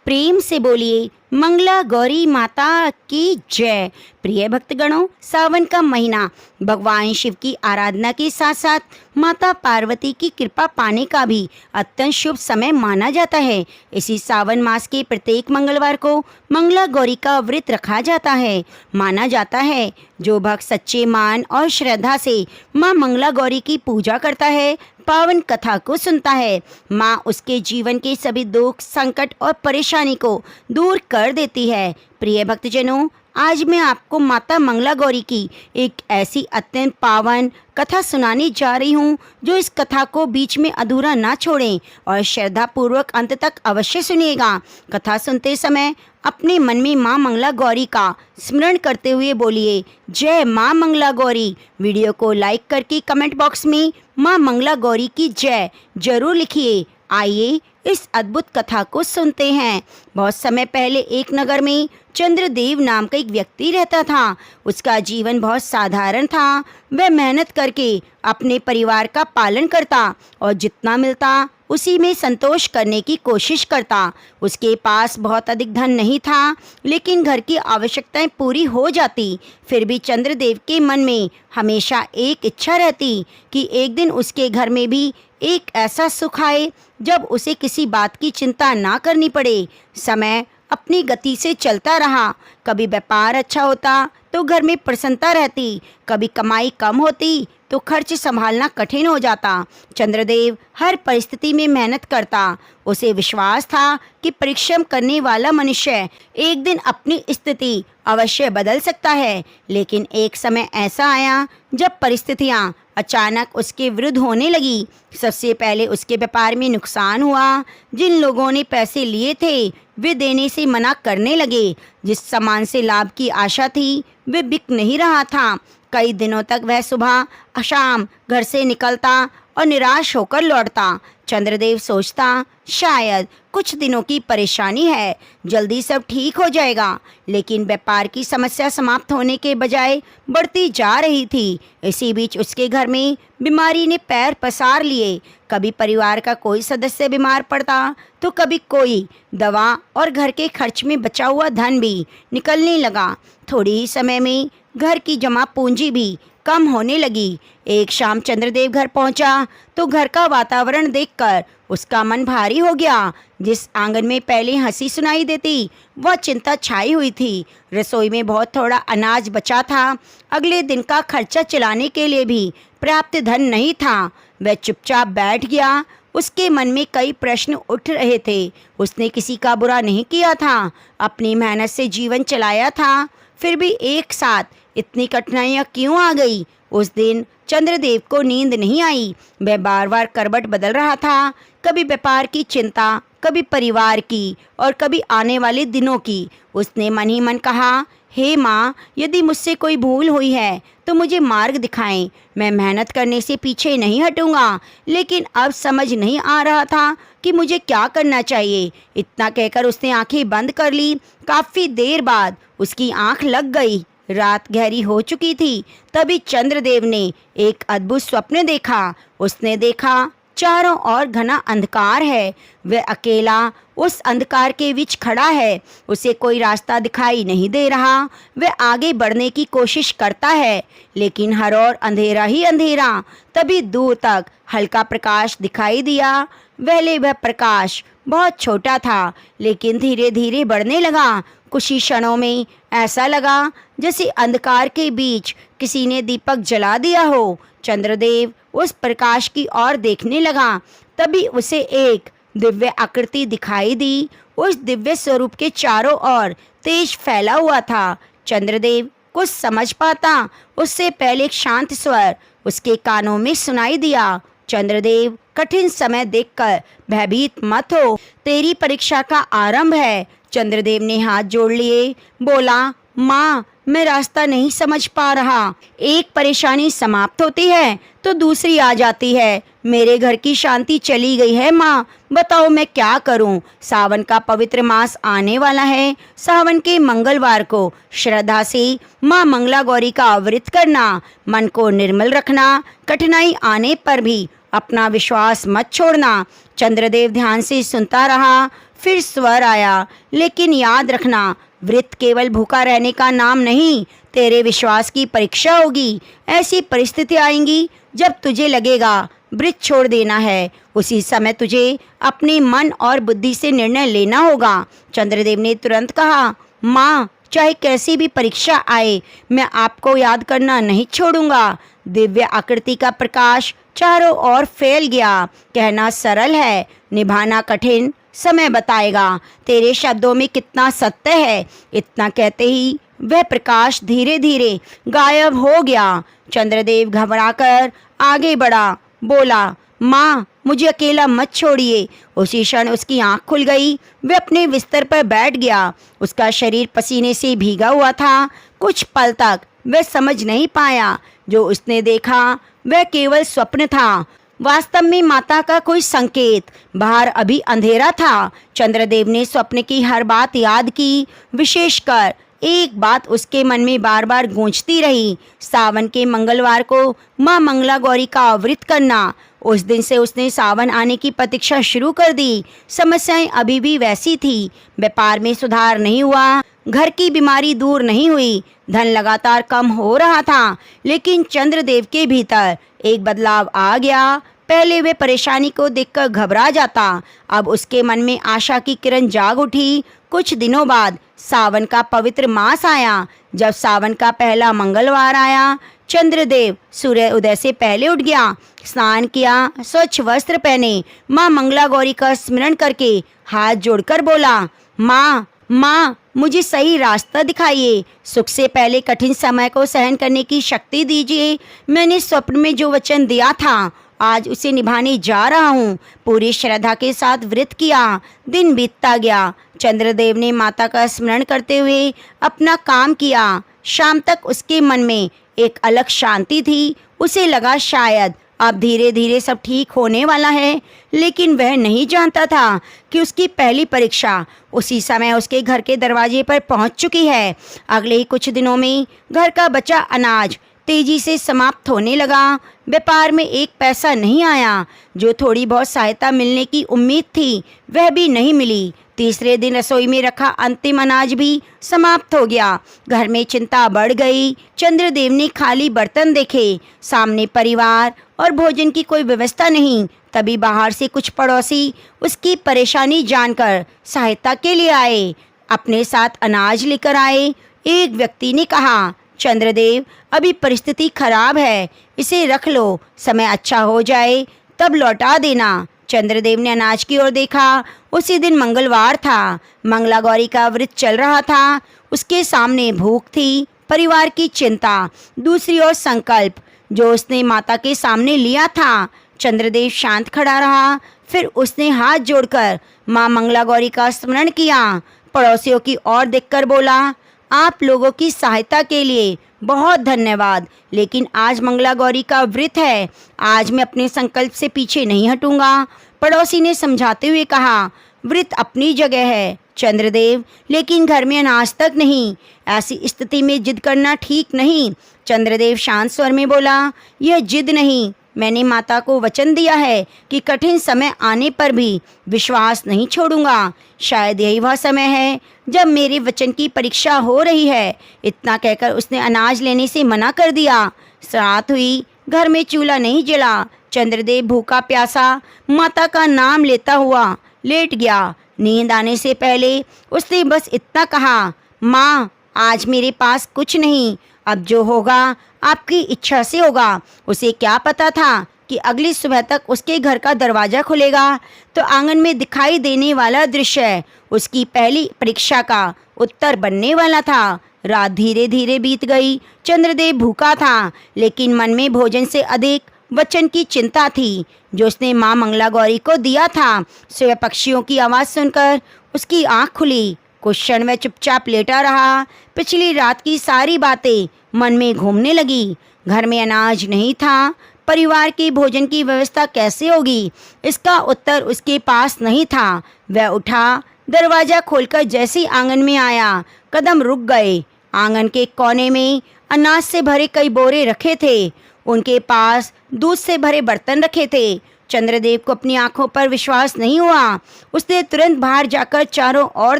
प्रेम से बोलिए मंगला गौरी माता की जय। प्रिय भक्तगणों, सावन का महीना भगवान शिव की आराधना के साथ साथ माता पार्वती की कृपा पाने का भी अत्यंत शुभ समय माना जाता है। इसी सावन मास के प्रत्येक मंगलवार को मंगला गौरी का व्रत रखा जाता है। माना जाता है जो भक्त सच्चे मान और श्रद्धा से मां मंगला गौरी की पूजा करता है, पावन कथा को सुनता है, माँ उसके जीवन के सभी दुख, संकट और परेशानी को दूर कर देती है। प्रिय भक्तजनों, आज मैं आपको माता मंगला गौरी की एक ऐसी अत्यंत पावन कथा सुनाने जा रही हूँ जो इस कथा को बीच में अधूरा ना छोड़ें और श्रद्धा पूर्वक अंत तक अवश्य सुनिएगा। कथा सुनते समय अपने मन में माँ मंगला गौरी का स्मरण करते हुए बोलिए जय माँ मंगला गौरी। वीडियो को लाइक करके कमेंट बॉक्स में माँ मंगला गौरी की जय जरूर लिखिए। आइए इस अद्भुत कथा को सुनते हैं। बहुत समय पहले एक नगर में चंद्रदेव नाम का एक व्यक्ति रहता था। उसका जीवन बहुत साधारण था। वह मेहनत करके अपने परिवार का पालन करता और जितना मिलता उसी में संतोष करने की कोशिश करता। उसके पास बहुत अधिक धन नहीं था, लेकिन घर की आवश्यकताएं पूरी हो जाती। फिर भी चंद्रदेव के मन में हमेशा एक इच्छा रहती कि एक दिन उसके घर में भी एक ऐसा सुख आए जब उसे किसी बात की चिंता ना करनी पड़े। समय अपनी गति से चलता रहा। कभी व्यापार अच्छा होता तो घर में प्रसन्नता रहती, कभी कमाई कम होती तो खर्च संभालना कठिन हो जाता। चंद्रदेव हर परिस्थिति में मेहनत करता। उसे विश्वास था कि परिश्रम करने वाला मनुष्य एक दिन अपनी स्थिति अवश्य बदल सकता है। लेकिन एक समय ऐसा आया जब परिस्थितियां अचानक उसके विरुद्ध होने लगी। सबसे पहले उसके व्यापार में नुकसान हुआ। जिन लोगों ने पैसे लिए थे वे देने से मना करने लगे। जिस सामान से लाभ की आशा थी वे बिक नहीं रहा था। कई दिनों तक वह सुबह शाम घर से निकलता और निराश होकर लौटता। चंद्रदेव सोचता शायद कुछ दिनों की परेशानी है, जल्दी सब ठीक हो जाएगा। लेकिन व्यापार की समस्या समाप्त होने के बजाय बढ़ती जा रही थी। इसी बीच उसके घर में बीमारी ने पैर पसार लिए। कभी परिवार का कोई सदस्य बीमार पड़ता तो कभी कोई। दवा और घर के खर्च में बचा हुआ धन भी निकलने लगा। थोड़ी ही समय में घर की जमा पूंजी भी कम होने लगी। एक शाम चंद्रदेव घर पहुंचा तो घर का वातावरण देखकर उसका मन भारी हो गया। जिस आंगन में पहले हंसी सुनाई देती वह चिंता छाई हुई थी। रसोई में बहुत थोड़ा अनाज बचा था। अगले दिन का खर्चा चलाने के लिए भी पर्याप्त धन नहीं था। वह चुपचाप बैठ गया। उसके मन में कई प्रश्न उठ रहे थे। उसने किसी का बुरा नहीं किया था, अपनी मेहनत से जीवन चलाया था, फिर भी एक साथ इतनी कठिनाइयाँ क्यों आ गई। उस दिन चंद्रदेव को नींद नहीं आई। वह बार बार करवट बदल रहा था, कभी व्यापार की चिंता, कभी परिवार की और कभी आने वाले दिनों की। उसने मन ही मन कहा, हे माँ, यदि मुझसे कोई भूल हुई है तो मुझे मार्ग दिखाएं। मैं मेहनत करने से पीछे नहीं हटूंगा। लेकिन अब समझ नहीं आ रहा था कि मुझे क्या करना चाहिए। इतना कहकर उसने आंखें बंद कर ली। काफ़ी देर बाद उसकी आंख लग गई। रात गहरी हो चुकी थी। तभी चंद्रदेव ने एक अद्भुत स्वप्न देखा। उसने देखा चारों ओर घना अंधकार है। वह अकेला उस अंधकार के बीच खड़ा है। उसे कोई रास्ता दिखाई नहीं दे रहा। वह आगे बढ़ने की कोशिश करता है, लेकिन हर ओर अंधेरा ही अंधेरा। तभी दूर तक हल्का प्रकाश दिखाई दिया। पहले वह प्रकाश बहुत छोटा था, लेकिन धीरे धीरे बढ़ने लगा। कुछ ही क्षणों में ऐसा लगा जैसे अंधकार के बीच किसी ने दीपक जला दिया हो। चंद्रदेव उस प्रकाश की ओर देखने लगा। तभी उसे एक दिव्य आकृति दिखाई दी। उस दिव्य स्वरूप के चारों ओर तेज फैला हुआ था। चंद्रदेव कुछ समझ पाता उससे पहले एक शांत स्वर उसके कानों में सुनाई दिया। चंद्रदेव, कठिन समय देखकर भयभीत मत हो, तेरी परीक्षा का आरंभ है। चंद्रदेव ने हाथ जोड़ लिए, बोला, माँ, मैं रास्ता नहीं समझ पा रहा। एक परेशानी समाप्त होती है तो दूसरी आ जाती है। मेरे घर की शांति चली गई है माँ, बताओ मैं क्या करूँ। सावन का पवित्र मास आने वाला है। सावन के मंगलवार को श्रद्धा से माँ मंगला गौरी का व्रत करना, मन को निर्मल रखना, कठिनाई आने पर भी अपना विश्वास मत छोड़ना। चंद्रदेव ध्यान से सुनता रहा। फिर स्वर आया, लेकिन याद रखना, व्रत केवल भूखा रहने का नाम नहीं, तेरे विश्वास की परीक्षा होगी। ऐसी परिस्थिति आएंगी जब तुझे लगेगा व्रत छोड़ देना है। उसी समय तुझे अपने मन और बुद्धि से निर्णय लेना होगा। चंद्रदेव ने तुरंत कहा, माँ, चाहे कैसी भी परीक्षा आए, मैं आपको याद करना नहीं छोड़ूंगा। दिव्य आकृति का प्रकाश चारों ओर फैल गया। कहना सरल है, निभाना कठिन, समय बताएगा तेरे शब्दों में कितना सत्य है। इतना कहते ही वह प्रकाश धीरे धीरे गायब हो गया। चंद्रदेव घबराकर आगे बढ़ा, बोला, माँ, मुझे अकेला मत छोड़िए। उसी क्षण उसकी आंख खुल गई। वह अपने बिस्तर पर बैठ गया। उसका शरीर पसीने से भीगा हुआ था। कुछ पल तक वह समझ नहीं पाया जो उसने देखा वह केवल स्वप्न था, वास्तव में माता का कोई संकेत। बाहर अभी अंधेरा था। चंद्रदेव ने स्वप्न की हर बात याद की। विशेषकर एक बात उसके मन में बार बार गूंजती रही, सावन के मंगलवार को माँ मंगला गौरी का व्रत करना। उस दिन से उसने सावन आने की प्रतीक्षा शुरू कर दी। समस्याएं अभी भी वैसी थी। व्यापार में सुधार नहीं हुआ, घर की बीमारी दूर नहीं हुई, धन लगातार कम हो रहा था। लेकिन चंद्रदेव के भीतर एक बदलाव आ गया। पहले वे परेशानी को देखकर घबरा जाता, अब उसके मन में आशा की किरण जाग उठी। कुछ दिनों बाद सावन का पवित्र मास आया। जब सावन का पहला मंगलवार आया, चंद्रदेव सूर्य उदय से पहले उठ गया, स्नान किया, स्वच्छ वस्त्र पहने, माँ मंगला गौरी का स्मरण करके हाथ जोड़कर बोला, माँ, माँ, मुझे सही रास्ता दिखाइए। सुख से पहले कठिन समय को सहन करने की शक्ति दीजिए। मैंने स्वप्न में जो वचन दिया था, आज उसे निभाने जा रहा हूँ। पूरी श्रद्धा के साथ व्रत किया। दिन बीतता गया। चंद्रदेव ने माता का स्मरण करते हुए अपना काम किया। शाम तक उसके मन में एक अलग शांति थी। उसे लगा शायद अब धीरे धीरे सब ठीक होने वाला है। लेकिन वह नहीं जानता था कि उसकी पहली परीक्षा उसी समय उसके घर के दरवाजे पर पहुंच चुकी है। अगले ही कुछ दिनों में घर का बचा अनाज तेजी से समाप्त होने लगा। व्यापार में एक पैसा नहीं आया। जो थोड़ी बहुत सहायता मिलने की उम्मीद थी वह भी नहीं मिली। तीसरे दिन रसोई में रखा अंतिम अनाज भी समाप्त हो गया। घर में चिंता बढ़ गई। चंद्रदेव ने खाली बर्तन देखे, सामने परिवार और भोजन की कोई व्यवस्था नहीं। तभी बाहर से कुछ पड़ोसी उसकी परेशानी जानकर सहायता के लिए आए। अपने साथ अनाज लेकर आए। एक व्यक्ति ने कहा, चंद्रदेव, अभी परिस्थिति खराब है, इसे रख लो, समय अच्छा हो जाए तब लौटा देना। चंद्रदेव ने अनाज की ओर देखा। उसी दिन मंगलवार था। मंगला गौरी का व्रत चल रहा था। उसके सामने भूख थी, परिवार की चिंता, दूसरी ओर संकल्प जो उसने माता के सामने लिया था। चंद्रदेव शांत खड़ा रहा। फिर उसने हाथ जोड़कर माँ मंगला गौरी का स्मरण किया। पड़ोसियों की ओर देखकर बोला, आप लोगों की सहायता के लिए बहुत धन्यवाद, लेकिन आज मंगला गौरी का व्रत है। आज मैं अपने संकल्प से पीछे नहीं हटूंगा। पड़ोसी ने समझाते हुए कहा, व्रत अपनी जगह है चंद्रदेव, लेकिन घर में अनाज तक नहीं। ऐसी स्थिति में जिद करना ठीक नहीं। चंद्रदेव शांत स्वर में बोला, यह जिद नहीं, मैंने माता को वचन दिया है कि कठिन समय आने पर भी विश्वास नहीं छोड़ूंगा। शायद यही वह समय है जब मेरे वचन की परीक्षा हो रही है। इतना कहकर उसने अनाज लेने से मना कर दिया। रात हुई, घर में चूल्हा नहीं जला। चंद्रदेव भूखा प्यासा माता का नाम लेता हुआ लेट गया। नींद आने से पहले उसने बस इतना कहा, माँ, आज मेरे पास कुछ नहीं, अब जो होगा आपकी इच्छा से होगा। उसे क्या पता था कि अगली सुबह तक उसके घर का दरवाज़ा खुलेगा तो आंगन में दिखाई देने वाला दृश्य उसकी पहली परीक्षा का उत्तर बनने वाला था। रात धीरे धीरे बीत गई। चंद्रदेव भूखा था, लेकिन मन में भोजन से अधिक वचन की चिंता थी जो उसने माँ मंगला गौरी को दिया था। सुबह पक्षियों की आवाज़ सुनकर उसकी आँख खुली। कुछ क्षण वह चुपचाप लेटा रहा। पिछली रात की सारी बातें मन में घूमने लगी। घर में अनाज नहीं था, परिवार के भोजन की व्यवस्था कैसे होगी, इसका उत्तर उसके पास नहीं था। वह उठा, दरवाज़ा खोलकर जैसे आंगन में आया, कदम रुक गए। आंगन के कोने में अनाज से भरे कई बोरे रखे थे। उनके पास दूध से भरे बर्तन रखे थे। चंद्रदेव को अपनी आंखों पर विश्वास नहीं हुआ। उसने तुरंत बाहर जाकर चारों ओर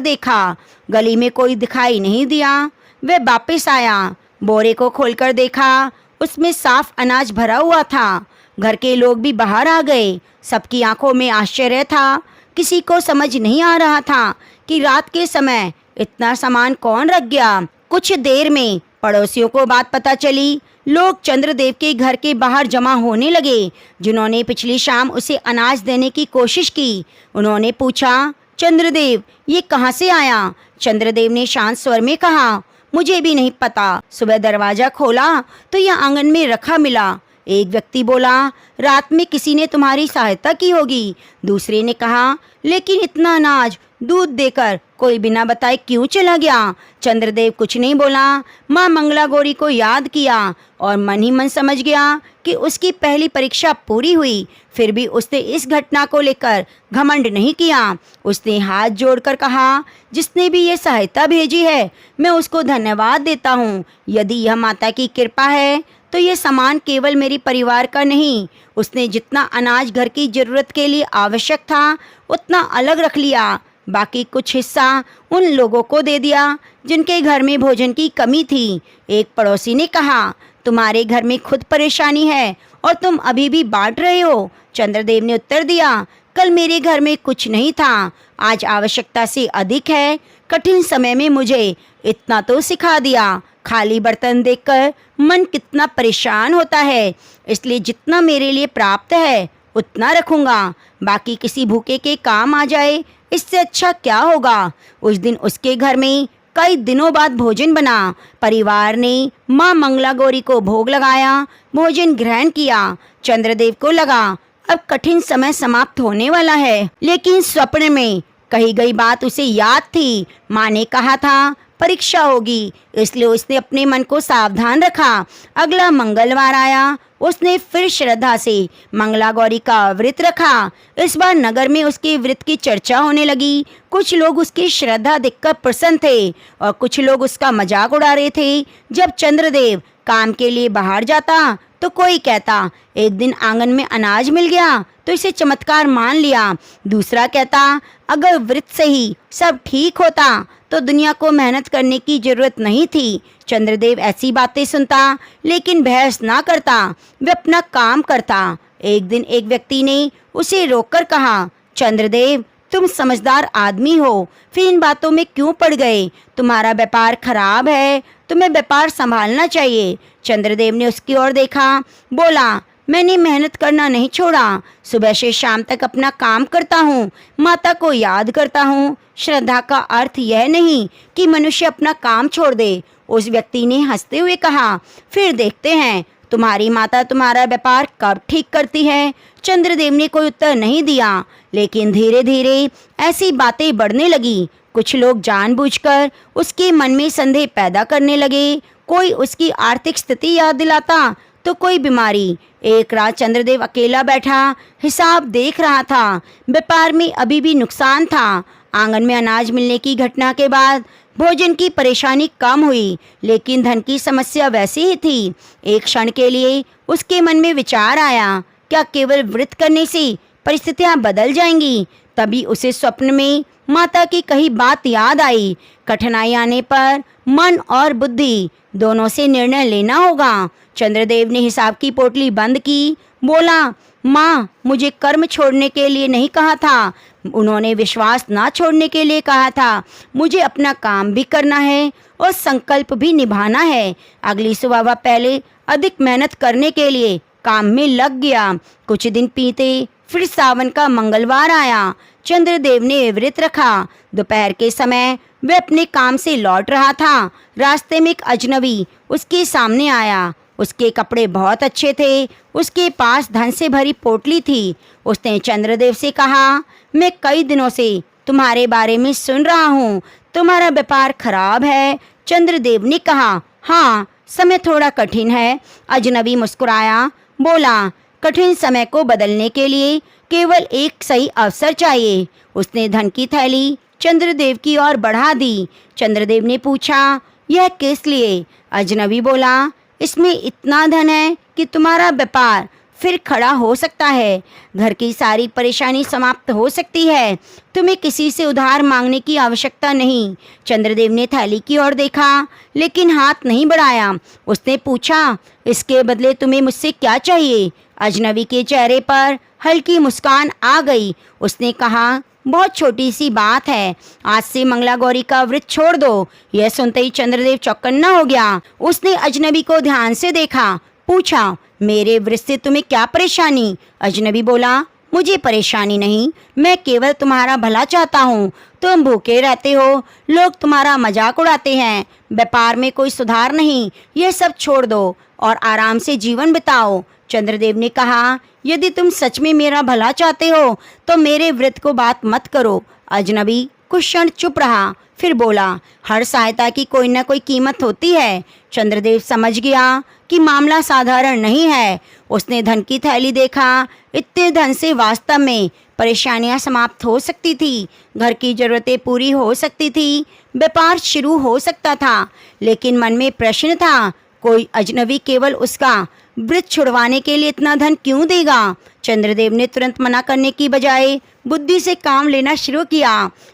देखा। गली में कोई दिखाई नहीं दिया। वह वापस आया, बोरे को खोलकर देखा। उसमें साफ अनाज भरा हुआ था। घर के लोग भी बाहर आ गए। सबकी आंखों में आश्चर्य था। किसी को समझ नहीं आ रहा था कि रात के समय इतना सामान कौन रख गया। कुछ देर में पड़ोसियों को बात पता चली। लोग चंद्रदेव के घर के बाहर जमा होने लगे, जिन्होंने पिछली शाम उसे अनाज देने की कोशिश की। उन्होंने पूछा, चंद्रदेव ये कहाँ से आया? चंद्रदेव ने शांत स्वर में कहा, मुझे भी नहीं पता। सुबह दरवाजा खोला तो यह आंगन में रखा मिला। एक व्यक्ति बोला, रात में किसी ने तुम्हारी सहायता की होगी। दूसरे ने कहा, लेकिन इतना अनाज दूध देकर कोई बिना बताए क्यों चला गया? चंद्रदेव कुछ नहीं बोला। माँ मंगला गौरी को याद किया और मन ही मन समझ गया कि उसकी पहली परीक्षा पूरी हुई। फिर भी उसने इस घटना को लेकर घमंड नहीं किया। उसने हाथ जोड़कर कहा, जिसने भी ये सहायता भेजी है मैं उसको धन्यवाद देता हूँ। यदि यह माता की कृपा है तो ये सामान केवल मेरे परिवार का नहीं। उसने जितना अनाज घर की ज़रूरत के लिए आवश्यक था उतना अलग रख लिया। बाकी कुछ हिस्सा उन लोगों को दे दिया जिनके घर में भोजन की कमी थी। एक पड़ोसी ने कहा, तुम्हारे घर में खुद परेशानी है और तुम अभी भी बांट रहे हो। चंद्रदेव ने उत्तर दिया, कल मेरे घर में कुछ नहीं था, आज आवश्यकता से अधिक है। कठिन समय में मुझे इतना तो सिखा दिया। खाली बर्तन देखकर मन कितना परेशान होता है। इसलिए जितना मेरे लिए प्राप्त है उतना रखूंगा। बाकी किसी भूखे के काम आ जाए, इससे अच्छा क्या होगा। उस दिन उसके घर में कई दिनों बाद भोजन बना। परिवार ने माँ मंगला गौरी को भोग लगाया, भोजन ग्रहण किया। चंद्रदेव को लगा अब कठिन समय समाप्त होने वाला है, लेकिन स्वप्न में कही गई बात उसे याद थी। माँ ने कहा था परीक्षा होगी, इसलिए उसने अपने मन को सावधान रखा। अगला मंगलवार आया। उसने फिर श्रद्धा से मंगला गौरी का व्रत रखा। इस बार नगर में उसके व्रत की चर्चा होने लगी। कुछ लोग उसकी श्रद्धा देखकर प्रसन्न थे और कुछ लोग उसका मजाक उड़ा रहे थे। जब चंद्रदेव काम के लिए बाहर जाता तो कोई कहता, एक दिन आंगन में अनाज मिल गया तो इसे चमत्कार मान लिया। दूसरा कहता, अगर व्रत से ही सब ठीक होता तो दुनिया को मेहनत करने की जरूरत नहीं थी। चंद्रदेव ऐसी बातें सुनता लेकिन बहस ना करता, वह अपना काम करता। एक दिन एक व्यक्ति ने उसे रोककर कहा, चंद्रदेव तुम समझदार आदमी हो, फिर इन बातों में क्यों पड़ गए? तुम्हारा व्यापार खराब है, तुम्हें व्यापार संभालना चाहिए। चंद्रदेव ने उसकी ओर देखा, बोला, मैंने मेहनत करना नहीं छोड़ा। सुबह से शाम तक अपना काम करता हूँ, माता को याद करता हूँ। श्रद्धा का अर्थ यह नहीं कि मनुष्य अपना काम छोड़ दे। उस व्यक्ति ने हंसते हुए कहा, फिर देखते हैं तुम्हारी माता तुम्हारा व्यापार कब ठीक करती है। चंद्रदेव ने कोई उत्तर नहीं दिया, लेकिन धीरे धीरे ऐसी बातें बढ़ने लगी। कुछ लोग जानबूझकर उसके मन में संदेह पैदा करने लगे। कोई उसकी आर्थिक स्थिति याद दिलाता तो कोई बीमारी। एक रात चंद्रदेव अकेला बैठा हिसाब देख रहा था। व्यापार में अभी भी नुकसान था। आंगन में अनाज मिलने की घटना के बाद भोजन की परेशानी कम हुई, लेकिन धन की समस्या वैसी ही थी। एक क्षण के लिए उसके मन में विचार आया, क्या केवल व्रत करने से परिस्थितियां बदल जाएंगी? तभी उसे स्वप्न में माता की कही बात याद आई, कठिनाई आने पर मन और बुद्धि दोनों से निर्णय लेना होगा। चंद्रदेव ने हिसाब की पोटली बंद की, बोला, माँ मुझे कर्म छोड़ने के लिए नहीं कहा था, उन्होंने विश्वास ना छोड़ने के लिए कहा था। मुझे अपना काम भी करना है और संकल्प भी निभाना है। अगली सुबह वह पहले अधिक मेहनत करने के लिए काम में लग गया। कुछ दिन बीते, फिर सावन का मंगलवार आया। चंद्रदेव ने व्रत रखा। दोपहर के समय वह अपने काम से लौट रहा था। रास्ते में एक अजनबी उसके सामने आया। उसके कपड़े बहुत अच्छे थे। उसके पास धन से भरी पोटली थी। उसने चंद्रदेव से कहा, मैं कई दिनों से तुम्हारे बारे में सुन रहा हूँ, तुम्हारा व्यापार खराब है। चंद्रदेव ने कहा, हाँ समय थोड़ा कठिन है। अजनबी मुस्कुराया, बोला, कठिन समय को बदलने के लिए केवल एक सही अवसर चाहिए। उसने धन की थैली चंद्रदेव की ओर बढ़ा दी। चंद्रदेव ने पूछा, यह किस लिए? अजनबी बोला, इसमें इतना धन है कि तुम्हारा व्यापार फिर खड़ा हो सकता है। घर की सारी परेशानी समाप्त हो सकती है। तुम्हें किसी से उधार मांगने की आवश्यकता नहीं। चंद्रदेव ने थैली की ओर देखा लेकिन हाथ नहीं बढ़ाया। उसने पूछा, इसके बदले तुम्हें मुझसे क्या चाहिए? अजनबी के चेहरे पर हल्की मुस्कान आ गई। उसने कहा, बहुत छोटी सी बात है, आज से मंगला गौरी का व्रत छोड़ दो। यह सुनते ही चंद्रदेव चौकन्ना हो गया। उसने अजनबी को ध्यान से देखा, पूछा, मेरे व्रत से तुम्हें क्या परेशानी? अजनबी बोला, मुझे परेशानी नहीं, मैं केवल तुम्हारा भला चाहता हूँ। तुम भूखे रहते हो, लोग तुम्हारा मजाक उड़ाते हैं, व्यापार में कोई सुधार नहीं। ये सब छोड़ दो और आराम से जीवन बिताओ। चंद्रदेव ने कहा, यदि तुम सच में मेरा भला चाहते हो तो मेरे व्रत को बात मत करो। अजनबी कुछ क्षण चुप रहा, फिर बोला, हर सहायता की कोई न कोई कीमत होती है। चंद्रदेव समझ गया कि मामला साधारण नहीं है। उसने धन की थैली देखा। इतने धन से वास्तव में परेशानियां समाप्त हो सकती थी, घर की जरूरतें पूरी हो सकती थी, व्यापार शुरू हो सकता था। लेकिन मन में प्रश्न था, कोई अजनबी केवल उसका व्रत छुड़वाने के लिए इतना धन क्यों देगा? चंद्रदेव ने तुरंत मना करने की बजाय बुद्धि से काम लेना शुरू किया।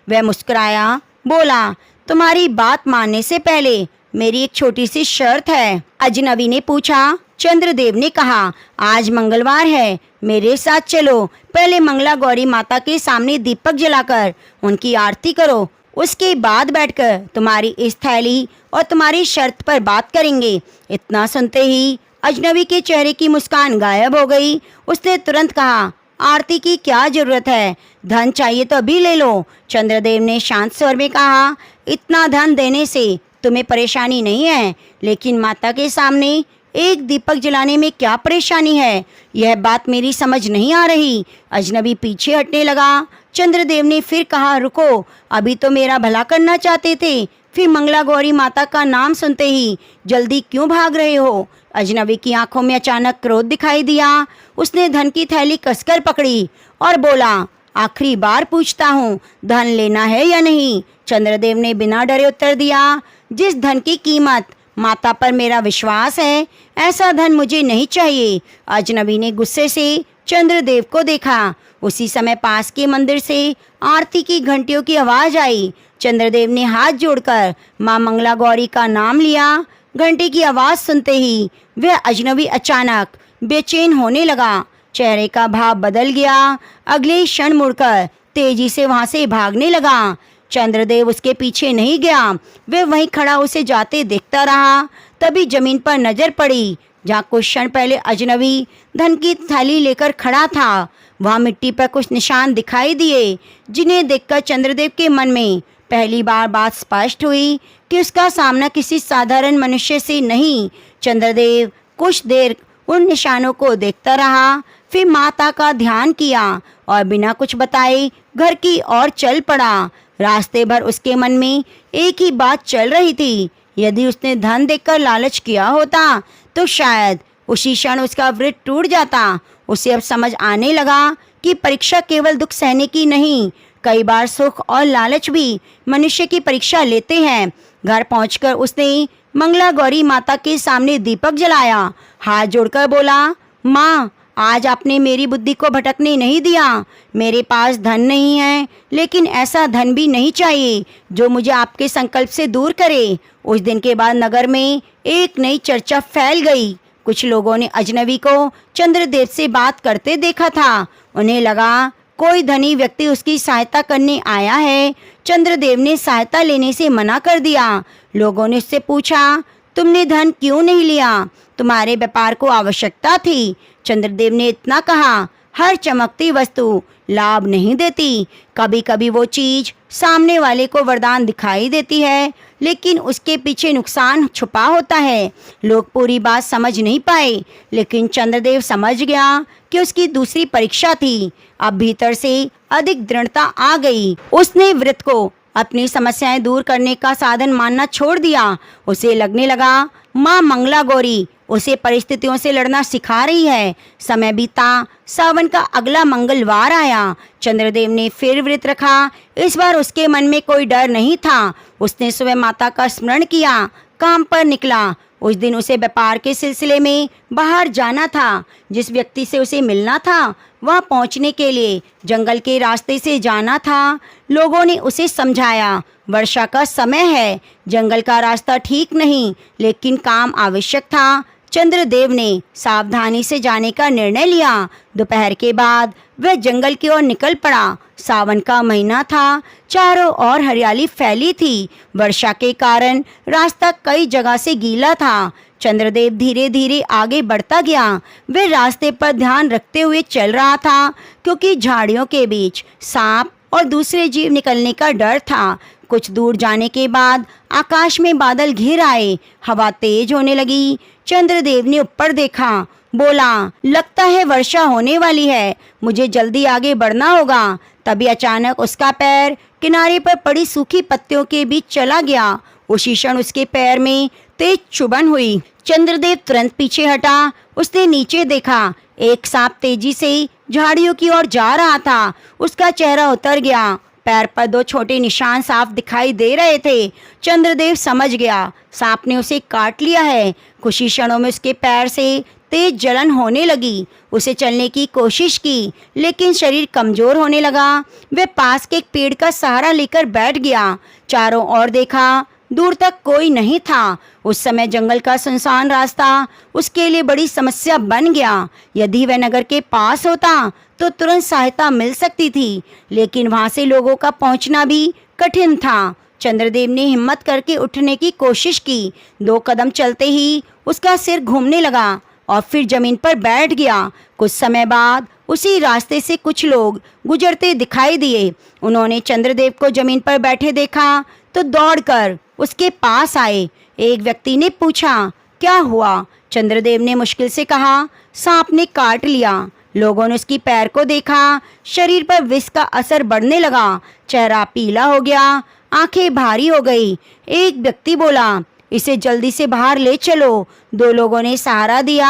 वह मुस्कुराया, बोला, तुम्हारी बात मानने से पहले मेरी एक छोटी सी शर्त है। अजनबी ने पूछा। चंद्रदेव ने कहा, आज मंगलवार है, मेरे साथ चलो। पहले मंगला गौरी माता के सामने दीपक जलाकर उनकी आरती करो, उसके बाद बैठकर तुम्हारी इस थैली और तुम्हारी शर्त पर बात करेंगे। इतना सुनते ही अजनबी के चेहरे की मुस्कान गायब हो गई। उसने तुरंत कहा, आरती की क्या जरूरत है? धन चाहिए तो अभी ले लो। चंद्रदेव ने शांत स्वर में कहा, इतना धन देने से तुम्हें परेशानी नहीं है, लेकिन माता के सामने एक दीपक जलाने में क्या परेशानी है? यह बात मेरी समझ नहीं आ रही। अजनबी पीछे हटने लगा। चंद्रदेव ने फिर कहा, रुको, अभी तो मेरा भला करना चाहते थे, फिर मंगला गौरी माता का नाम सुनते ही जल्दी क्यों भाग रहे हो? अजनबी की आंखों में अचानक क्रोध दिखाई दिया। उसने धन की थैली कसकर पकड़ी और बोला, आखिरी बार पूछता हूँ, धन लेना है या नहीं? चंद्रदेव ने बिना डरे उत्तर दिया, जिस धन की कीमत माता पर मेरा विश्वास है, ऐसा धन मुझे नहीं चाहिए। अजनबी ने गुस्से से चंद्रदेव को देखा। उसी समय पास के मंदिर से आरती की घंटियों की आवाज आई। चंद्रदेव ने हाथ जोड़कर मां मंगला गौरी का नाम लिया। घंटी की आवाज सुनते ही वह अजनबी अचानक बेचैन होने लगा। चेहरे का भाव बदल गया। अगले क्षण मुड़कर तेजी से वहां से भागने लगा। चंद्रदेव उसके पीछे नहीं गया, वह वहीं खड़ा उसे जाते देखता रहा। तभी जमीन पर नजर पड़ी जहाँ कुछ क्षण पहले अजनबी धन की थैली लेकर खड़ा था। वहाँ मिट्टी पर कुछ निशान दिखाई दिए, जिन्हें देखकर चंद्रदेव के मन में पहली बार बात स्पष्ट हुई कि उसका सामना किसी साधारण मनुष्य से नहीं। चंद्रदेव कुछ देर उन निशानों को देखता रहा, फिर माता का ध्यान किया और बिना कुछ बताए घर की ओर चल पड़ा। रास्ते भर उसके मन में एक ही बात चल रही थी, यदि उसने धन देखकर लालच किया होता तो शायद उसी क्षण उसका व्रत टूट जाता। उसे अब समझ आने लगा कि परीक्षा केवल दुख सहने की नहीं, कई बार सुख और लालच भी मनुष्य की परीक्षा लेते हैं। घर पहुंचकर उसने मंगला गौरी माता के सामने दीपक जलाया। हाथ जोड़कर बोला, माँ, आज आपने मेरी बुद्धि को भटकने नहीं दिया। मेरे पास धन नहीं है, लेकिन ऐसा धन भी नहीं चाहिए जो मुझे आपके संकल्प से दूर करे। उस दिन के बाद नगर में एक नई चर्चा फैल गई। कुछ लोगों ने अजनबी को चंद्रदेव से बात करते देखा था। उन्हें लगा कोई धनी व्यक्ति उसकी सहायता करने आया है। चंद्रदेव ने सहायता लेने से मना कर दिया। लोगों ने उससे पूछा, तुमने धन क्यों नहीं लिया? तुम्हारे व्यापार को आवश्यकता थी। चंद्रदेव ने इतना कहा, हर चमकती वस्तु लाभ नहीं देती। कभी कभी वो चीज सामने वाले को वरदान दिखाई देती है, लेकिन उसके पीछे नुकसान छुपा होता है। लोग पूरी बात समझ नहीं पाए, लेकिन चंद्रदेव समझ गया कि उसकी दूसरी परीक्षा थी। अब भीतर से अधिक दृढ़ता आ गई। उसने व्रत को अपनी समस्याएं दूर करने का साधन मानना छोड़ दिया। उसे लगने लगा माँ मंगला गौरी उसे परिस्थितियों से लड़ना सिखा रही है। समय बीता, सावन का अगला मंगलवार आया। चंद्रदेव ने फिर व्रत रखा। इस बार उसके मन में कोई डर नहीं था। उसने सुबह माता का स्मरण किया, काम पर निकला। उस दिन उसे व्यापार के सिलसिले में बाहर जाना था। जिस व्यक्ति से उसे मिलना था वहां पहुंचने के लिए जंगल के रास्ते से जाना था। लोगों ने उसे समझाया, वर्षा का समय है, जंगल का रास्ता ठीक नहीं, लेकिन काम आवश्यक था। चंद्रदेव ने सावधानी से जाने का निर्णय लिया। दोपहर के बाद वह जंगल की ओर निकल पड़ा। सावन का महीना था, चारों ओर हरियाली फैली थी। वर्षा के कारण रास्ता कई जगह से गीला था। चंद्रदेव धीरे धीरे आगे बढ़ता गया। वह रास्ते पर ध्यान रखते हुए चल रहा था, क्योंकि झाड़ियों के बीच सांप और दूसरे जीव निकलने का डर था। कुछ दूर जाने के बाद आकाश में बादल घिर आए, हवा तेज होने लगी। चंद्रदेव ने ऊपर देखा, बोला, लगता है वर्षा होने वाली है, मुझे जल्दी आगे बढ़ना होगा। तभी अचानक उसका पैर किनारे पर पड़ी सूखी पत्तियों के बीच चला गया। उसी क्षण उसके पैर में तेज चुभन हुई। चंद्रदेव तुरंत पीछे हटा। उसने नीचे देखा, एक सांप तेजी से झाड़ियों की ओर जा रहा था। उसका चेहरा उतर गया, पैर पर 2 छोटे निशान साफ दिखाई दे रहे थे। चंद्रदेव समझ गया, सांप ने उसे काट लिया है। कुछ ही क्षणों में उसके पैर से तेज जलन होने लगी। उसे चलने की कोशिश की, लेकिन शरीर कमजोर होने लगा। वह पास के एक पेड़ का सहारा लेकर बैठ गया। चारों ओर देखा, दूर तक कोई नहीं था। उस समय जंगल का सुनसान रास्ता उसके लिए बड़ी समस्या बन गया। यदि वह नगर के पास होता तो तुरंत सहायता मिल सकती थी, लेकिन वहां से लोगों का पहुंचना भी कठिन था। चंद्रदेव ने हिम्मत करके उठने की कोशिश की। 2 कदम चलते ही उसका सिर घूमने लगा और फिर जमीन पर बैठ गया। कुछ समय बाद उसी रास्ते से कुछ लोग गुजरते दिखाई दिए। उन्होंने चंद्रदेव को जमीन पर बैठे देखा तो दौड़कर उसके पास आए। एक व्यक्ति ने पूछा, क्या हुआ? चंद्रदेव ने मुश्किल से कहा, सांप ने काट लिया। लोगों ने उसकी पैर को देखा, शरीर पर विष का असर बढ़ने लगा। चेहरा पीला हो गया, आंखें भारी हो गई। एक व्यक्ति बोला, इसे जल्दी से बाहर ले चलो। 2 लोगों ने सहारा दिया,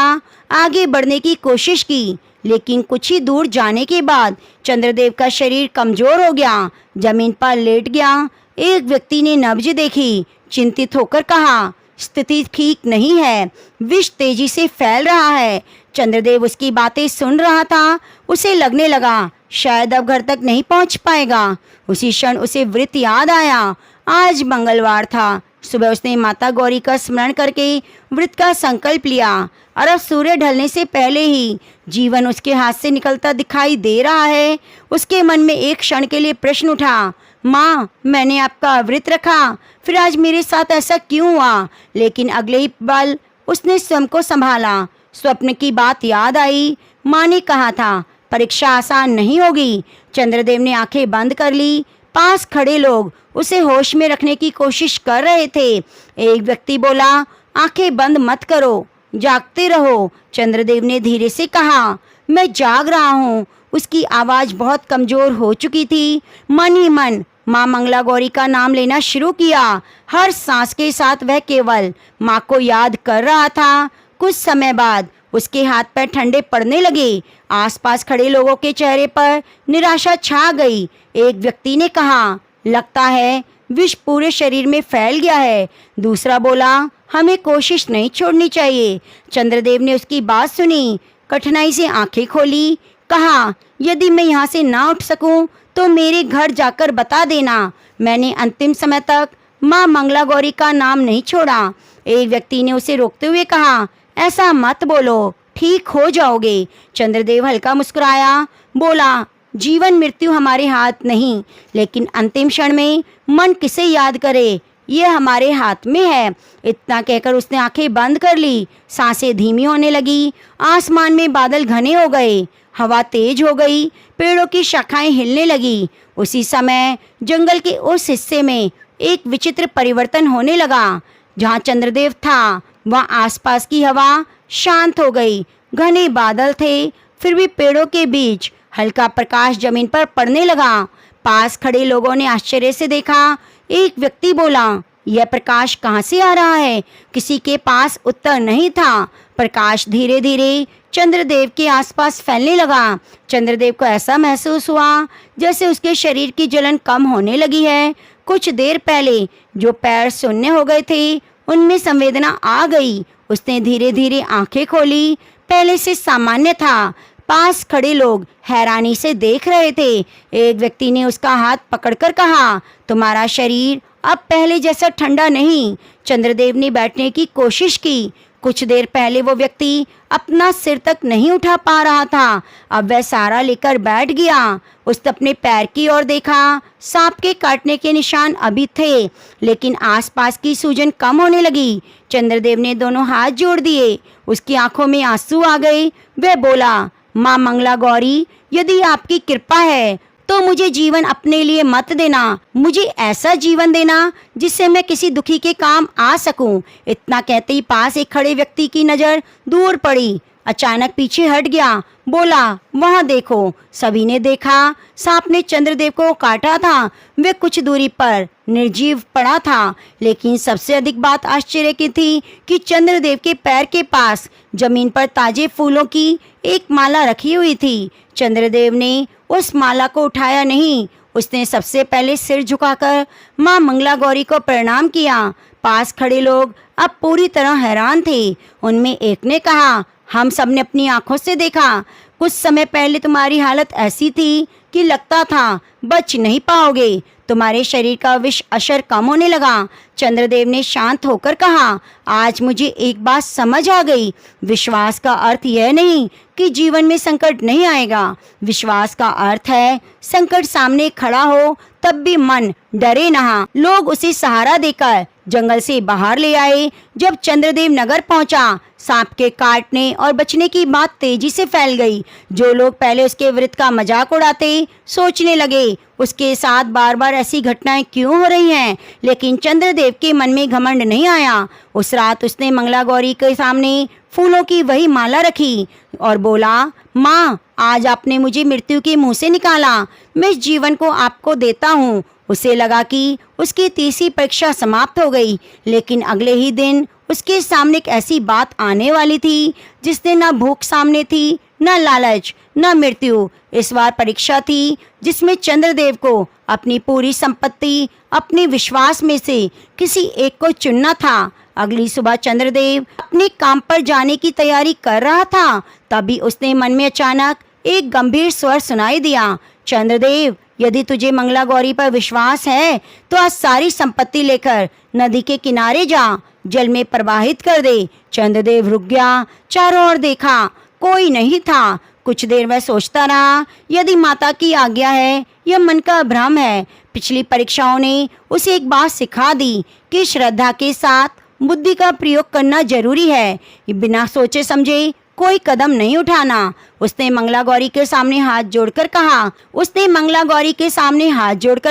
आगे बढ़ने की कोशिश की, लेकिन कुछ ही दूर जाने के बाद चंद्रदेव का शरीर कमजोर हो गया, जमीन पर लेट गया। एक व्यक्ति ने नब्ज देखी, चिंतित होकर कहा, स्थिति ठीक नहीं है, विष तेजी से फैल रहा है। चंद्रदेव उसकी बातें सुन रहा था। उसे लगने लगा शायद अब घर तक नहीं पहुंच पाएगा। उसी क्षण उसे व्रत याद आया। आज मंगलवार था। सुबह उसने माता गौरी का स्मरण करके व्रत का संकल्प लिया और अब सूर्य ढलने से पहले ही जीवन उसके हाथ से निकलता दिखाई दे रहा है। उसके मन में एक क्षण के लिए प्रश्न उठा, माँ, मैंने आपका व्रत रखा, फिर आज मेरे साथ ऐसा क्यों हुआ? लेकिन अगले ही पल उसने स्वयं को संभाला। स्वप्न की बात याद आई। माँ ने कहा था परीक्षा आसान नहीं होगी। चंद्रदेव ने आंखें बंद कर ली। पास खड़े लोग उसे होश में रखने की कोशिश कर रहे थे। एक व्यक्ति बोला, आंखें बंद मत करो, जागते रहो। चंद्रदेव ने धीरे से कहा, मैं जाग रहा हूँ। उसकी आवाज़ बहुत कमज़ोर हो चुकी थी। मन ही मन माँ मंगला गौरी का नाम लेना शुरू किया। हर सांस के साथ वह केवल माँ को याद कर रहा था। कुछ समय बाद उसके हाथ पैर ठंडे पड़ने लगे। आसपास खड़े लोगों के चेहरे पर निराशा छा गई। एक व्यक्ति ने कहा, लगता है विष पूरे शरीर में फैल गया है। दूसरा बोला, हमें कोशिश नहीं छोड़नी चाहिए। चंद्रदेव ने उसकी बात सुनी, कठिनाई से आंखें खोली, कहा, यदि मैं यहाँ से ना उठ सकूं तो मेरे घर जाकर बता देना। मैंने अंतिम समय तक माँ मंगला गौरी का नाम नहीं छोड़ा। एक व्यक्ति ने उसे रोकते हुए कहा, ऐसा मत बोलो, ठीक हो जाओगे। चंद्रदेव हल्का मुस्कुराया, बोला, जीवन मृत्यु हमारे हाथ नहीं, लेकिन अंतिम क्षण में मन किसे याद करे ये हमारे हाथ में है। इतना कहकर उसने आंखें बंद कर ली। सांसें धीमी होने लगी। आसमान में बादल घने हो गए, हवा तेज हो गई, पेड़ों की शाखाएं हिलने लगी। उसी समय जंगल के उस हिस्से में एक विचित्र परिवर्तन होने लगा। जहाँ चंद्रदेव था वहाँ आसपास की हवा शांत हो गई। घने बादल थे, फिर भी पेड़ों के बीच हल्का प्रकाश जमीन पर पड़ने लगा। पास खड़े लोगों ने आश्चर्य से देखा। एक व्यक्ति बोला, यह प्रकाश कहाँ से आ रहा है? किसी के पास उत्तर नहीं था। प्रकाश धीरे धीरे चंद्रदेव के आसपास फैलने लगा। चंद्रदेव को ऐसा महसूस हुआ जैसे उसके शरीर की जलन कम होने लगी है। कुछ देर पहले जो पैर शून्य हो गए थे उनमें संवेदना आ गई। उसने धीरे धीरे आंखें खोली। पहले से सामान्य था। पास खड़े लोग हैरानी से देख रहे थे। एक व्यक्ति ने उसका हाथ पकड़कर कहा, तुम्हारा शरीर अब पहले जैसा ठंडा नहीं। चंद्रदेव ने बैठने की कोशिश की। कुछ देर पहले वो व्यक्ति अपना सिर तक नहीं उठा पा रहा था, अब वह सहारा लेकर बैठ गया। उसने अपने पैर की ओर देखा। सांप के काटने के निशान अभी थे, लेकिन आसपास की सूजन कम होने लगी। चंद्रदेव ने दोनों हाथ जोड़ दिए। उसकी आंखों में आंसू आ गए। वह बोला, माँ मंगला गौरी, यदि आपकी कृपा है तो मुझे जीवन अपने लिए मत देना। मुझे ऐसा जीवन देना जिससे मैं किसी दुखी के काम आ सकूं। इतना कहते ही पास एक खड़े व्यक्ति की नज़र दूर पड़ी। अचानक पीछे हट गया। बोला, वहाँ देखो। सभी ने देखा। सांप ने चंद्रदेव को काटा था। वे कुछ दूरी पर निर्जीव पड़ा था, लेकिन सबसे अधिक बात आश्चर्य की थी कि चंद्रदेव के पैर के पास जमीन पर ताजे फूलों की एक माला रखी हुई थी। चंद्रदेव ने उस माला को उठाया नहीं। उसने सबसे पहले सिर झुकाकर माँ मंगला गौरी को प्रणाम किया। पास खड़े लोग अब पूरी तरह हैरान थे। उनमें एक ने कहा, हम सब ने अपनी आंखों से देखा। कुछ समय पहले तुम्हारी हालत ऐसी थी कि लगता था बच नहीं पाओगे। तुम्हारे शरीर का विष असर कम होने लगा। चंद्रदेव ने शांत होकर कहा, आज मुझे एक बात समझ आ गई। विश्वास का अर्थ यह नहीं कि जीवन में संकट नहीं आएगा। विश्वास का अर्थ है संकट सामने खड़ा हो तब भी मन डरे ना। लोग उसे सहारा देकर जंगल से बाहर ले आए। जब चंद्रदेव नगर पहुंचा, सांप के काटने और बचने की बात तेजी से फैल गई। जो लोग पहले उसके विरुद्ध का मजाक उड़ाते, सोचने लगे उसके साथ बार बार ऐसी घटनाएं क्यों हो रही हैं। लेकिन चंद्रदेव के मन में घमंड नहीं आया। उस रात उसने मंगला गौरी के सामने फूलों की वही माला रखी और बोला, माँ, आज आपने मुझे मृत्यु के मुंह से निकाला। मैं इस जीवन को आपको देता हूँ। उसे लगा कि उसकी तीसरी परीक्षा समाप्त हो गई, लेकिन अगले ही दिन उसके सामने एक ऐसी बात आने वाली थी जिसने न भूख सामने थी, न लालच, न मृत्यु। इस बार परीक्षा थी जिसमें चंद्रदेव को अपनी पूरी संपत्ति, अपने विश्वास में से किसी एक को चुनना था। अगली सुबह चंद्रदेव अपने काम पर जाने की तैयारी कर रहा था। तभी उसने मन में अचानक एक गंभीर स्वर सुनाई दिया, चंद्रदेव, यदि तुझे मंगला गौरी पर विश्वास है तो आज सारी संपत्ति लेकर नदी के किनारे जा, जल में प्रवाहित कर दे। चंद्रदेव रुक गया। चारों ओर देखा, कोई नहीं था। कुछ देर वह सोचता रहा, यदि माता की आज्ञा है यह मन का भ्रम है। पिछली परीक्षाओं ने उसे एक बात सिखा दी कि श्रद्धा के साथ बुद्धि का प्रयोग करना जरूरी है। बिना सोचे समझे कोई कदम नहीं उठाना। उसने मंगला गौरी के सामने हाथ जोड़कर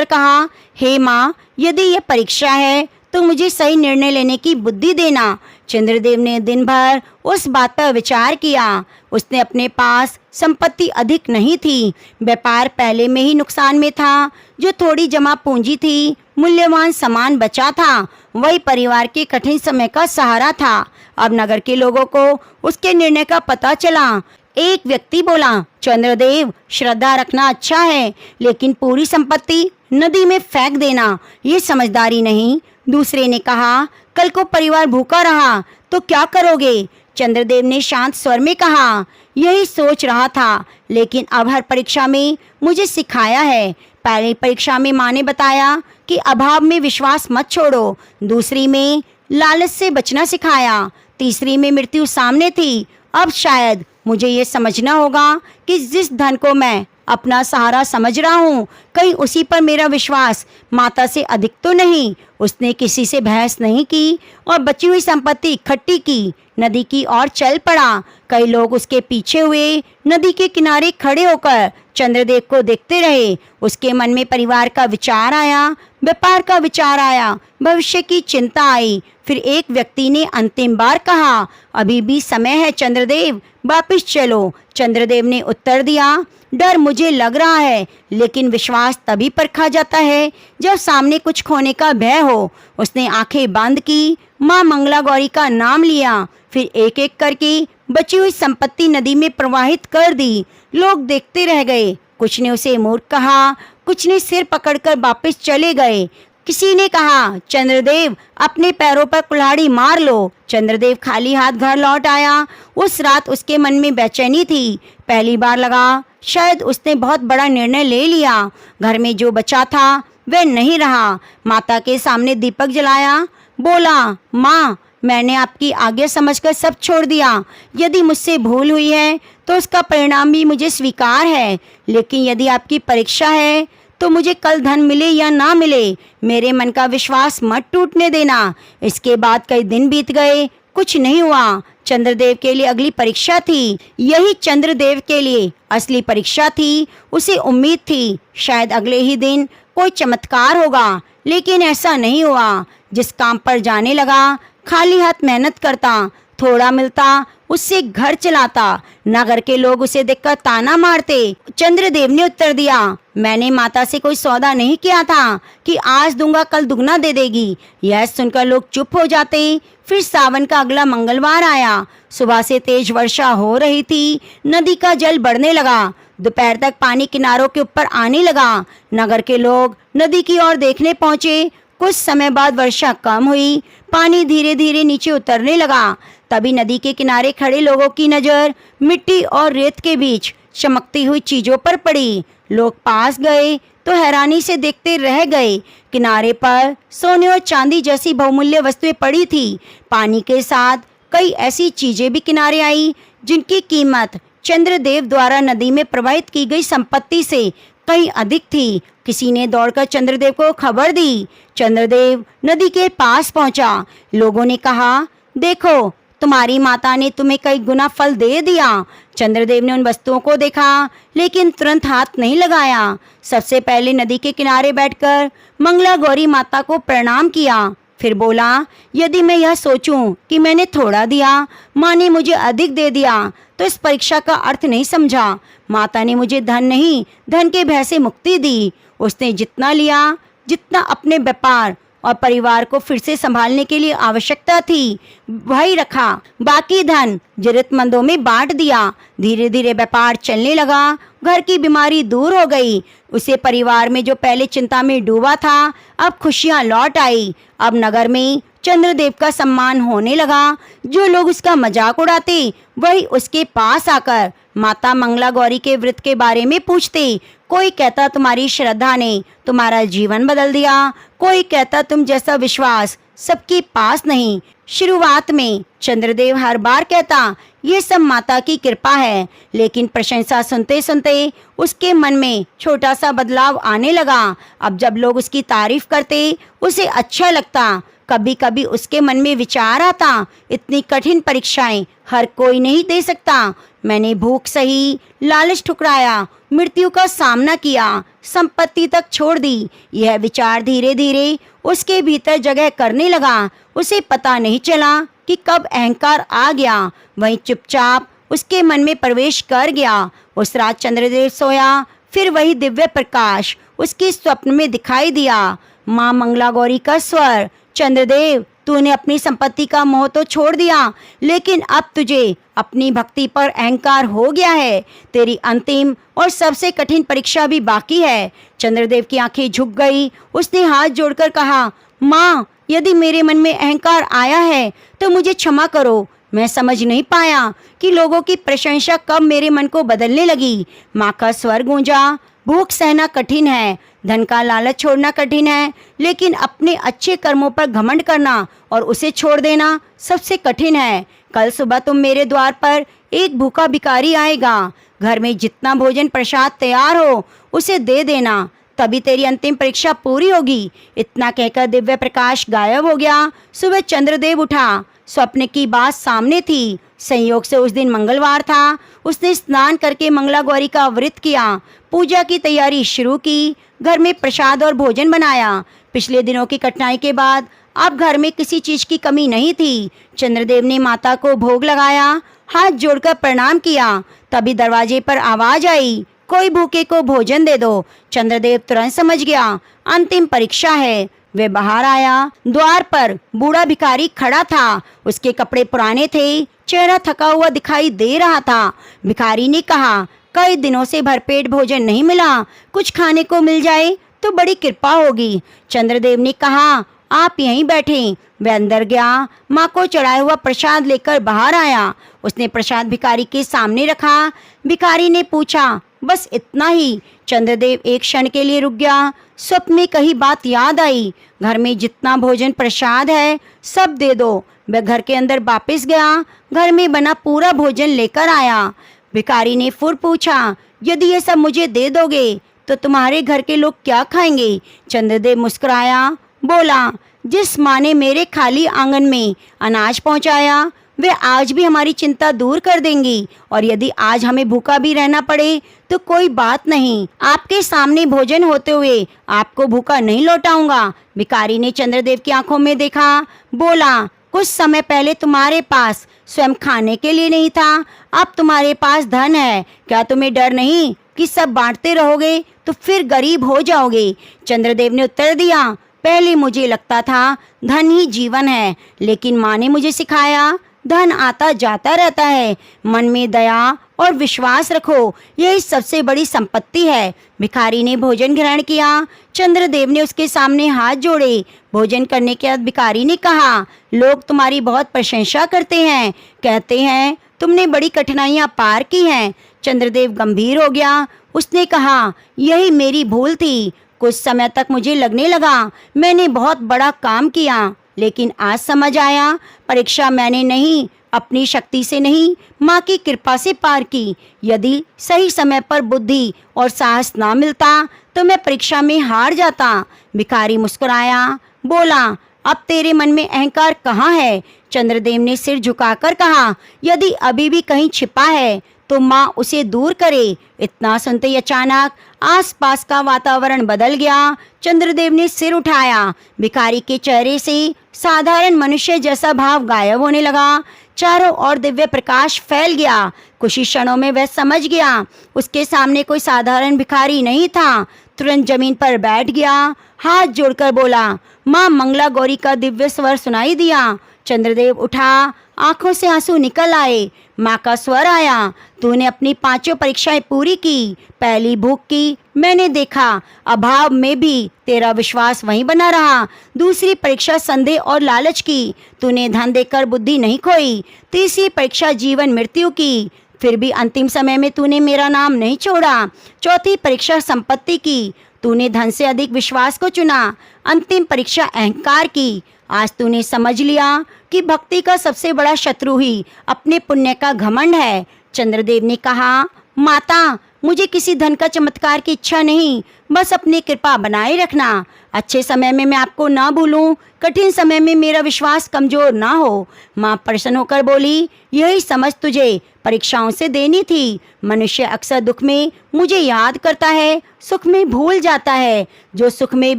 कहा, हे माँ, यदि यह परीक्षा है तो मुझे सही निर्णय लेने की बुद्धि देना। चंद्रदेव ने दिन भर उस बात पर विचार किया। उसने अपने पास संपत्ति अधिक नहीं थी। व्यापार पहले में ही नुकसान में था। जो थोड़ी जमा पूंजी थी, मूल्यवान सामान बचा था, वही परिवार के कठिन समय का सहारा था। अब नगर के लोगों को उसके निर्णय का पता चला। एक व्यक्ति बोला, चंद्रदेव, श्रद्धा रखना अच्छा है, लेकिन पूरी संपत्ति नदी में फेंक देना ये समझदारी नहीं। दूसरे ने कहा, कल को परिवार भूखा रहा तो क्या करोगे? चंद्रदेव ने शांत स्वर में कहा, यही सोच रहा था, लेकिन अब हर परीक्षा में मुझे सिखाया है। पहली परीक्षा में माँ ने बताया कि अभाव में विश्वास मत छोड़ो। दूसरी में लालच से बचना सिखाया। तीसरी में मृत्यु सामने थी। अब शायद मुझे ये समझना होगा कि जिस धन को मैं अपना सहारा समझ रहा हूँ, कहीं उसी पर मेरा विश्वास माता से अधिक तो नहीं। उसने किसी से बहस नहीं की और बची हुई संपत्ति इकट्ठी की, नदी की ओर चल पड़ा। कई लोग उसके पीछे हुए। नदी के किनारे खड़े होकर चंद्रदेव को देखते रहे। उसके मन में परिवार का विचार आया, व्यापार का विचार आया, भविष्य की चिंता आई। फिर एक व्यक्ति ने अंतिम बार कहा, अभी भी समय है चंद्रदेव, वापिस चलो। चंद्रदेव ने उत्तर दिया, डर मुझे लग रहा है, लेकिन विश्वास तभी परखा जाता है जब सामने कुछ खोने का भय हो। उसने आंखें बंद की, माँ मंगला गौरी का नाम लिया, फिर एक एक करके बची हुई संपत्ति नदी में प्रवाहित कर दी। लोग देखते रह गए। कुछ ने उसे मूर्ख कहा, कुछ ने सिर पकड़कर वापस चले गए। किसी ने कहा, चंद्रदेव अपने पैरों पर कुल्हाड़ी मार लो। चंद्रदेव खाली हाथ घर लौट आया। उस रात उसके मन में बेचैनी थी। पहली बार लगा शायद उसने बहुत बड़ा निर्णय ले लिया। घर में जो बचा था वह नहीं रहा। माता के सामने दीपक जलाया, बोला, माँ, मैंने आपकी आज्ञा समझकर सब छोड़ दिया। यदि मुझसे भूल हुई है तो उसका परिणाम भी मुझे स्वीकार है, लेकिन यदि आपकी परीक्षा है तो मुझे कल धन मिले या ना मिले, मेरे मन का विश्वास मत टूटने देना। इसके बाद कई दिन बीत गए, कुछ नहीं हुआ। चंद्रदेव के लिए अगली परीक्षा थी। यही चंद्रदेव के लिए असली परीक्षा थी। उसे उम्मीद थी शायद अगले ही दिन कोई चमत्कार होगा, लेकिन ऐसा नहीं हुआ। जिस काम पर जाने लगा, खाली हाथ मेहनत करता, थोड़ा मिलता उससे घर चलाता। नगर के लोग उसे देखकर ताना मारते। चंद्रदेव ने उत्तर दिया, मैंने माता से कोई सौदा नहीं किया था कि आज दूंगा कल दुगना दे देगी। यह सुनकर लोग चुप हो जाते। फिर सावन का अगला मंगलवार आया। सुबह से तेज वर्षा हो रही थी। नदी का जल बढ़ने लगा। दोपहर तक पानी किनारों के ऊपर आने लगा। नगर के लोग नदी की ओर देखने पहुंचे। कुछ समय बाद वर्षा कम हुई। पानी धीरे धीरे नीचे उतरने लगा। तभी नदी के किनारे खड़े लोगों की नज़र मिट्टी और रेत के बीच चमकती हुई चीजों पर पड़ी। लोग पास गए तो हैरानी से देखते रह गए। किनारे पर सोने और चांदी जैसी बहुमूल्य वस्तुएं पड़ी थी। पानी के साथ कई ऐसी चीजें भी किनारे आई जिनकी कीमत चंद्रदेव द्वारा नदी में प्रवाहित की गई संपत्ति से कहीं अधिक थी। किसी ने दौड़कर चंद्रदेव को खबर दी। चंद्रदेव नदी के पास पहुंचा। लोगों ने कहा, देखो, तुम्हारी माता ने तुम्हें कई गुना फल दे दिया। चंद्रदेव ने उन वस्तुओं को देखा, लेकिन तुरंत हाथ नहीं लगाया। सबसे पहले नदी के किनारे बैठकर मंगला गौरी माता को प्रणाम किया। फिर बोला, यदि मैं यह सोचूं कि मैंने थोड़ा दिया, माँ ने मुझे अधिक दे दिया, तो इस परीक्षा का अर्थ नहीं समझा। माता ने मुझे धन नहीं, धन के भय से मुक्ति दी। उसने जितना लिया, जितना अपने व्यापार और परिवार को फिर से संभालने के लिए आवश्यकता थी, वही रखा। बाकी धन जरूरतमंदों में बांट दिया। धीरे धीरे व्यापार चलने लगा। घर की बीमारी दूर हो गई। उसे परिवार में जो पहले चिंता में डूबा था, अब खुशियां लौट आई। अब नगर में चंद्रदेव का सम्मान होने लगा। जो लोग उसका मजाक उड़ाते, वही उसके पास आकर माता मंगला गौरी के व्रत के बारे में पूछते। कोई कहता, तुम्हारी श्रद्धा ने तुम्हारा जीवन बदल दिया। कोई कहता, तुम जैसा विश्वास सबके पास नहीं। शुरुआत में चंद्रदेव हर बार कहता, ये सब माता की कृपा है, लेकिन प्रशंसा सुनते सुनते उसके मन में छोटा सा बदलाव आने लगा। अब जब लोग उसकी तारीफ करते, उसे अच्छा लगता। कभी कभी उसके मन में विचार आता, इतनी कठिन परीक्षाएं हर कोई नहीं दे सकता। मैंने भूख सही, लालच ठुकराया, मृत्यु का सामना किया, संपत्ति तक छोड़ दी। यह विचार धीरे धीरे उसके भीतर जगह करने लगा। उसे पता नहीं चला कि कब अहंकार आ गया, वहीं चुपचाप उसके मन में प्रवेश कर गया। उस रात चंद्रदेव सोया, फिर वही दिव्य प्रकाश उसके स्वप्न में दिखाई दिया। माँ मंगला गौरी का स्वर, चंद्रदेव, तूने अपनी संपत्ति का मोह तो छोड़ दिया, लेकिन अब तुझे अपनी भक्ति पर अहंकार हो गया है। तेरी अंतिम और सबसे कठिन परीक्षा भी बाकी है। चंद्रदेव की आंखें झुक गई। उसने हाथ जोड़कर कहा, माँ, यदि मेरे मन में अहंकार आया है तो मुझे क्षमा करो। मैं समझ नहीं पाया कि लोगों की प्रशंसा कब मेरे मन को बदलने लगी। माँ का स्वर गूंजा, भूख सहना कठिन है, धन का लालच छोड़ना कठिन है, लेकिन अपने अच्छे कर्मों पर घमंड करना और उसे छोड़ देना सबसे कठिन है। कल सुबह तुम मेरे द्वार पर एक भूखा भिखारी आएगा। घर में जितना भोजन प्रसाद तैयार हो उसे दे देना, तभी तेरी अंतिम परीक्षा पूरी होगी। इतना कहकर दिव्य प्रकाश गायब हो गया। सुबह चंद्रदेव उठा। स्वप्न की बात सामने थी। संयोग से उस दिन मंगलवार था। उसने स्नान करके मंगला गौरी का व्रत किया, पूजा की तैयारी शुरू की, घर में प्रसाद और भोजन बनाया। पिछले दिनों की कठिनाई के बाद अब घर में किसी चीज की कमी नहीं थी। चंद्रदेव ने माता को भोग लगाया, हाथ जोड़कर प्रणाम किया। तभी दरवाजे पर आवाज आई, कोई भूखे को भोजन दे दो। चंद्रदेव तुरंत समझ गया, अंतिम परीक्षा है। वे बाहर आया। द्वार पर बूढ़ा भिखारी खड़ा था। उसके कपड़े पुराने थे, चेहरा थका हुआ दिखाई दे रहा था। भिखारी ने कहा, कई दिनों से भरपेट भोजन नहीं मिला, कुछ खाने को मिल जाए तो बड़ी कृपा होगी। चंद्रदेव ने कहा, आप यहीं बैठें। वह अंदर गया, माँ को चढ़ाया हुआ प्रसाद लेकर बाहर आया। उसने प्रसाद भिखारी के सामने रखा। भिखारी ने पूछा, बस इतना ही? चंद्रदेव एक क्षण के लिए रुक गया। स्वप्न में कही बात याद आई, घर में जितना भोजन प्रसाद है सब दे दो। वह घर के अंदर वापस गया, घर में बना पूरा भोजन लेकर आया। भिखारी ने फिर पूछा, यदि ये सब मुझे दे दोगे तो तुम्हारे घर के लोग क्या खाएंगे? चंद्रदेव मुस्कुराया, बोला, जिस माँ ने मेरे खाली आंगन में अनाज पहुंचाया वे आज भी हमारी चिंता दूर कर देंगी, और यदि आज हमें भूखा भी रहना पड़े तो कोई बात नहीं, आपके सामने भोजन होते हुए आपको भूखा नहीं लौटाऊंगा। भिखारी ने चंद्रदेव की आंखों में देखा, बोला, कुछ समय पहले तुम्हारे पास स्वयं खाने के लिए नहीं था, अब तुम्हारे पास धन है। क्या तुम्हें डर नहीं कि सब बांटते रहोगे तो फिर गरीब हो जाओगे? चंद्रदेव ने उत्तर दिया, पहले मुझे लगता था धन ही जीवन है, लेकिन माँ ने मुझे सिखाया धन आता जाता रहता है। मन में दया और विश्वास रखो, यही सबसे बड़ी संपत्ति है। भिखारी ने भोजन ग्रहण किया। चंद्रदेव ने उसके सामने हाथ जोड़े। भोजन करने के बाद भिखारी ने कहा, लोग तुम्हारी बहुत प्रशंसा करते हैं, कहते हैं तुमने बड़ी कठिनाइयां पार की हैं। चंद्रदेव गंभीर हो गया। उसने कहा, यही मेरी भूल थी। कुछ समय तक मुझे लगने लगा मैंने बहुत बड़ा काम किया, लेकिन आज समझ आया परीक्षा मैंने नहीं, अपनी शक्ति से नहीं, माँ की कृपा से पार की। यदि सही समय पर बुद्धि और साहस ना मिलता तो मैं परीक्षा में हार जाता। भिखारी मुस्कुराया, बोला, अब तेरे मन में अहंकार कहाँ है? चंद्रदेव ने सिर झुकाकर कहा, यदि अभी भी कहीं छिपा है तो माँ उसे दूर करे। इतना सुनते ही अचानक आसपास का वातावरण बदल गया। चंद्रदेव ने सिर उठाया। भिखारी के चेहरे से साधारण मनुष्य जैसा भाव गायब होने लगा। चारों ओर दिव्य प्रकाश फैल गया। कुछ ही क्षणों में वह समझ गया उसके सामने कोई साधारण भिखारी नहीं था। तुरंत जमीन पर बैठ गया, हाथ जोड़कर बोला, माँ मंगला गौरी का दिव्य स्वर सुनाई दिया। चंद्रदेव उठा, आंखों से आंसू निकल आए। माँ का स्वर आया, तूने अपनी 5 परीक्षाएं पूरी की, पहली भूख की, मैंने देखा, अभाव में भी तेरा विश्वास वहीं बना रहा। दूसरी परीक्षा संदेह और लालच की, तूने धन देकर बुद्धि नहीं खोई। तीसरी परीक्षा जीवन मृत्यु की, फिर भी अंतिम समय में तूने मेरा नाम नहीं छोड़ा। चौथी परीक्षा संपत्ति की, तूने धन से अधिक विश्वास को चुना। अंतिम परीक्षा अहंकार की, आज तूने समझ लिया कि भक्ति का सबसे बड़ा शत्रु ही अपने पुण्य का घमंड है। चंद्रदेव ने कहा, माता, मुझे किसी धन का चमत्कार की इच्छा नहीं, बस अपनी कृपा बनाए रखना। अच्छे समय में मैं आपको ना भूलूं, कठिन समय में मेरा विश्वास कमजोर ना हो। माँ प्रसन्न होकर बोली, यही समझ तुझे परीक्षाओं से देनी थी। मनुष्य अक्सर दुख में मुझे याद करता है, सुख में भूल जाता है। जो सुख में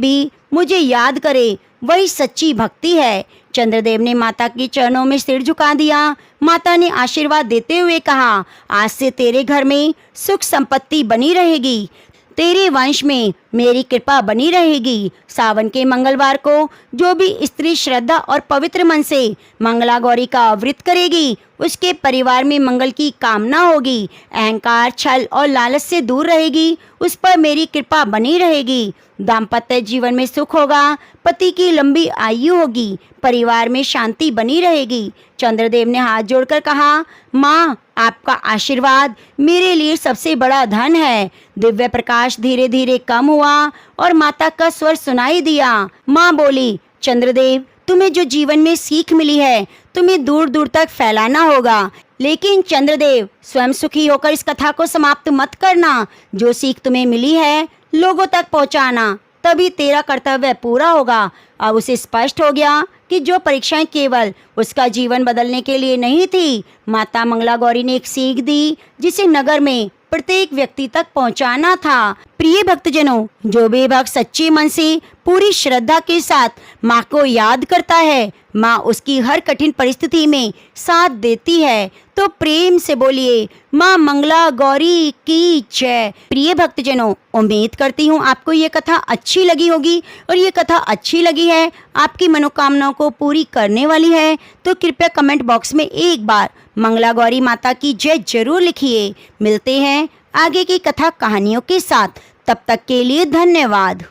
भी मुझे याद करे वही सच्ची भक्ति है। चंद्रदेव ने माता के चरणों में सिर झुका दिया। माता ने आशीर्वाद देते हुए कहा, आज से तेरे घर में सुख संपत्ति बनी रहेगी, तेरे वंश में मेरी कृपा बनी रहेगी। सावन के मंगलवार को जो भी स्त्री श्रद्धा और पवित्र मन से मंगला गौरी का व्रत करेगी उसके परिवार में मंगल की कामना होगी। अहंकार, छल और लालच से दूर रहेगी, उस पर मेरी कृपा बनी रहेगी। दाम्पत्य जीवन में सुख होगा, पति की लंबी आयु होगी, परिवार में शांति बनी रहेगी। चंद्रदेव ने हाथ जोड़कर कहा, माँ, आपका आशीर्वाद मेरे लिए सबसे बड़ा धन है। दिव्य प्रकाश धीरे धीरे कम हुआ और माता का स्वर सुनाई दिया। माँ बोली, चंद्रदेव, तुम्हें जो जीवन में सीख मिली है तुम्हें दूर दूर तक फैलाना होगा, लेकिन चंद्रदेव स्वयं सुखी होकर इस कथा को समाप्त मत करना। जो सीख तुम्हें मिली है लोगों तक पहुंचाना, तभी तेरा कर्तव्य पूरा होगा। अब उसे स्पष्ट हो गया कि जो परीक्षाएं केवल उसका जीवन बदलने के लिए नहीं थी, माता मंगला गौरी ने एक सीख दी जिसे नगर में प्रत्येक व्यक्ति तक पहुंचाना था। प्रिय भक्तजनों, जो भी भक्त सच्चे मन से पूरी श्रद्धा के साथ माँ को याद करता है, माँ उसकी हर कठिन परिस्थिति में साथ देती है। तो प्रेम से बोलिए, माँ मंगला गौरी की जय। प्रिय भक्तजनों, उम्मीद करती हूँ आपको ये कथा अच्छी लगी होगी, और ये कथा अच्छी लगी है, आपकी मनोकामनाओं को पूरी करने वाली है, तो कृपया कमेंट बॉक्स में एक बार मंगला गौरी माता की जय जरूर लिखिए। मिलते हैं आगे की कथा कहानियों के साथ, तब तक के लिए धन्यवाद।